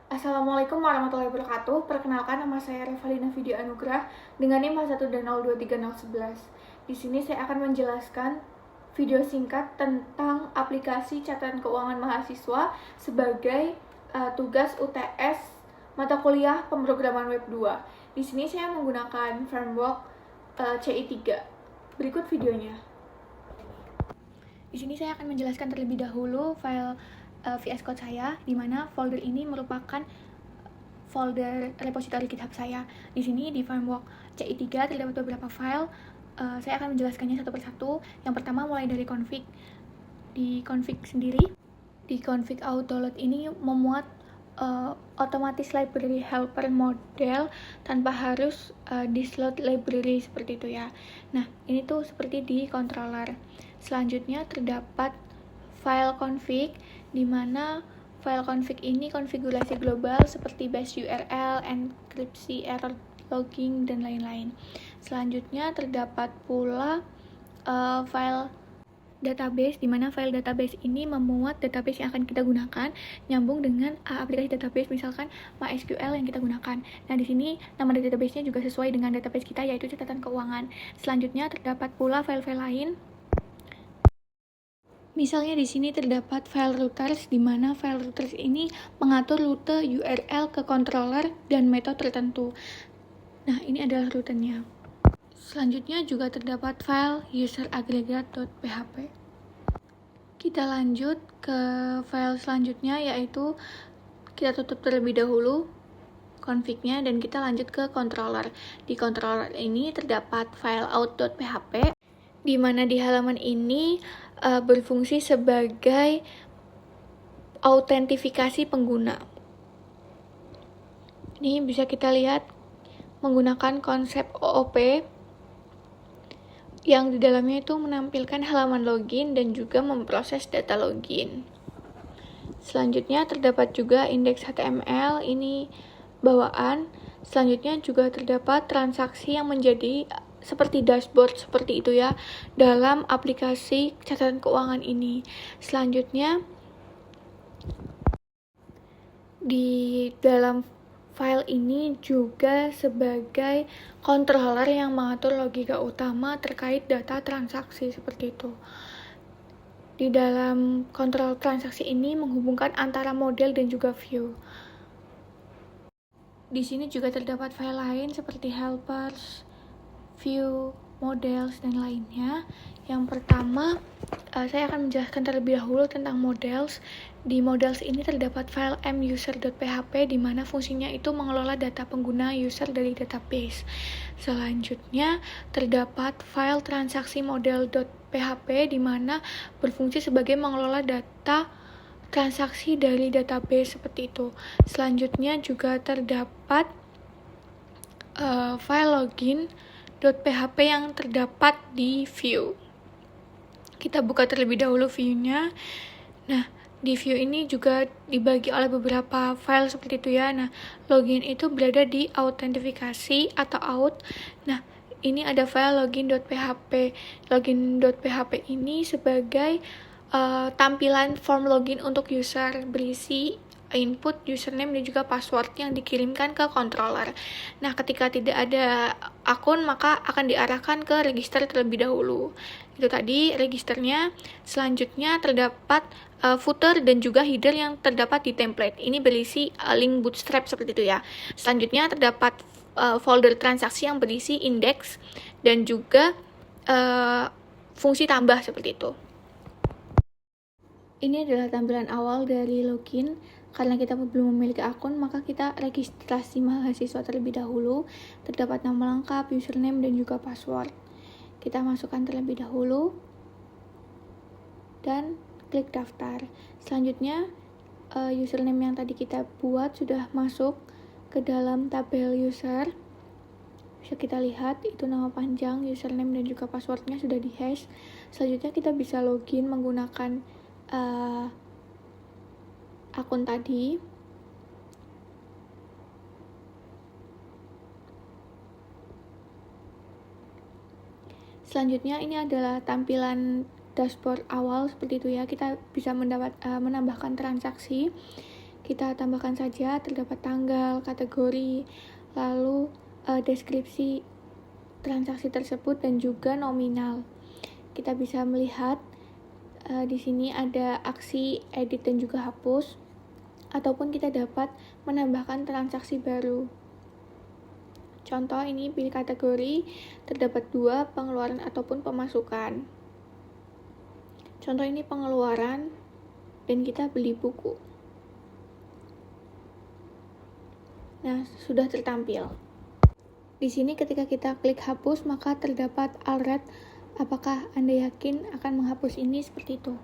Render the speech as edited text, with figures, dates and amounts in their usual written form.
Assalamualaikum warahmatullahi wabarakatuh. Perkenalkan, nama saya Revalina Vidya Anugrah dengan NIM 1 dan 023011. Di sini saya akan menjelaskan video singkat tentang aplikasi catatan keuangan mahasiswa sebagai tugas UTS mata kuliah pemrograman web 2. Di sini saya menggunakan framework CI3. Berikut videonya. Di sini saya akan menjelaskan terlebih dahulu file VS Code saya, di mana folder ini merupakan folder repository GitHub saya. Di sini di framework CI3 terdapat beberapa file. Saya akan menjelaskannya satu persatu. Yang pertama mulai dari config. Di config sendiri, di config autoload ini memuat otomatis library helper model tanpa harus disload library seperti itu ya. Nah, ini tuh seperti di controller. Selanjutnya terdapat file config, di mana file config ini konfigurasi global seperti base URL, enkripsi, error logging, dan lain-lain. Selanjutnya terdapat pula file database, di mana file database ini memuat database yang akan kita gunakan nyambung dengan aplikasi database, misalkan MySQL yang kita gunakan. Nah, di sini nama database-nya juga sesuai dengan database kita, yaitu catatan keuangan. Selanjutnya terdapat pula file-file lain. Misalnya di sini terdapat file routers, di mana file routers ini mengatur rute URL ke controller dan metode tertentu. Nah, ini adalah rutenya. Selanjutnya juga terdapat file useraggregate.php. Kita lanjut ke file selanjutnya, yaitu kita tutup terlebih dahulu config-nya dan kita lanjut ke controller. Di controller ini terdapat file out.php, di mana di halaman ini berfungsi sebagai autentifikasi pengguna. Ini bisa kita lihat menggunakan konsep OOP yang di dalamnya itu menampilkan halaman login dan juga memproses data login. Selanjutnya terdapat juga indeks HTML, ini bawaan. Selanjutnya juga terdapat transaksi yang menjadi seperti dashboard seperti itu ya dalam aplikasi catatan keuangan ini. Selanjutnya di dalam file ini juga sebagai controller yang mengatur logika utama terkait data transaksi seperti itu. Di dalam kontrol transaksi ini menghubungkan antara model dan juga view. Di sini juga terdapat file lain seperti helpers, view, models, dan lainnya. Yang pertama, saya akan menjelaskan terlebih dahulu tentang models. Di models ini terdapat file muser.php, di mana fungsinya itu mengelola data pengguna user dari database. Selanjutnya, terdapat file transaksi model.php, di mana berfungsi sebagai mengelola data transaksi dari database seperti itu. Selanjutnya juga terdapat file login.php yang terdapat di view. Kita buka terlebih dahulu view-nya. Nah, di view ini juga dibagi oleh beberapa file seperti itu ya. Nah, login itu berada di autentifikasi atau out. Nah, ini ada file login.php. Login.php ini sebagai tampilan form login untuk user, berisi input, username, dan juga password yang dikirimkan ke controller. Nah, ketika tidak ada akun, maka akan diarahkan ke register terlebih dahulu. Itu tadi registernya. Selanjutnya terdapat footer dan juga header yang terdapat di template. Ini berisi link bootstrap seperti itu ya. Selanjutnya terdapat folder transaksi yang berisi indeks dan juga fungsi tambah seperti itu. Ini adalah tampilan awal dari login. Karena kita belum memiliki akun, maka kita registrasi mahasiswa terlebih dahulu. Terdapat nama lengkap, username, dan juga password. Kita masukkan terlebih dahulu dan klik daftar. Selanjutnya, username yang tadi kita buat sudah masuk ke dalam tabel user. Bisa kita lihat itu nama panjang, username, dan juga passwordnya sudah di-hash. Selanjutnya kita bisa login menggunakan akun tadi. Selanjutnya ini adalah tampilan dashboard awal seperti itu ya. Kita bisa menambahkan transaksi. Kita tambahkan saja, terdapat tanggal, kategori, lalu deskripsi transaksi tersebut dan juga nominal. Kita bisa melihat di sini ada aksi edit dan juga hapus, ataupun kita dapat menambahkan transaksi baru. Contoh ini pilih kategori, terdapat 2 pengeluaran ataupun pemasukan. Contoh ini pengeluaran dan kita beli buku. Nah, sudah tertampil. Di sini ketika kita klik hapus, maka terdapat alert apakah Anda yakin akan menghapus ini seperti itu.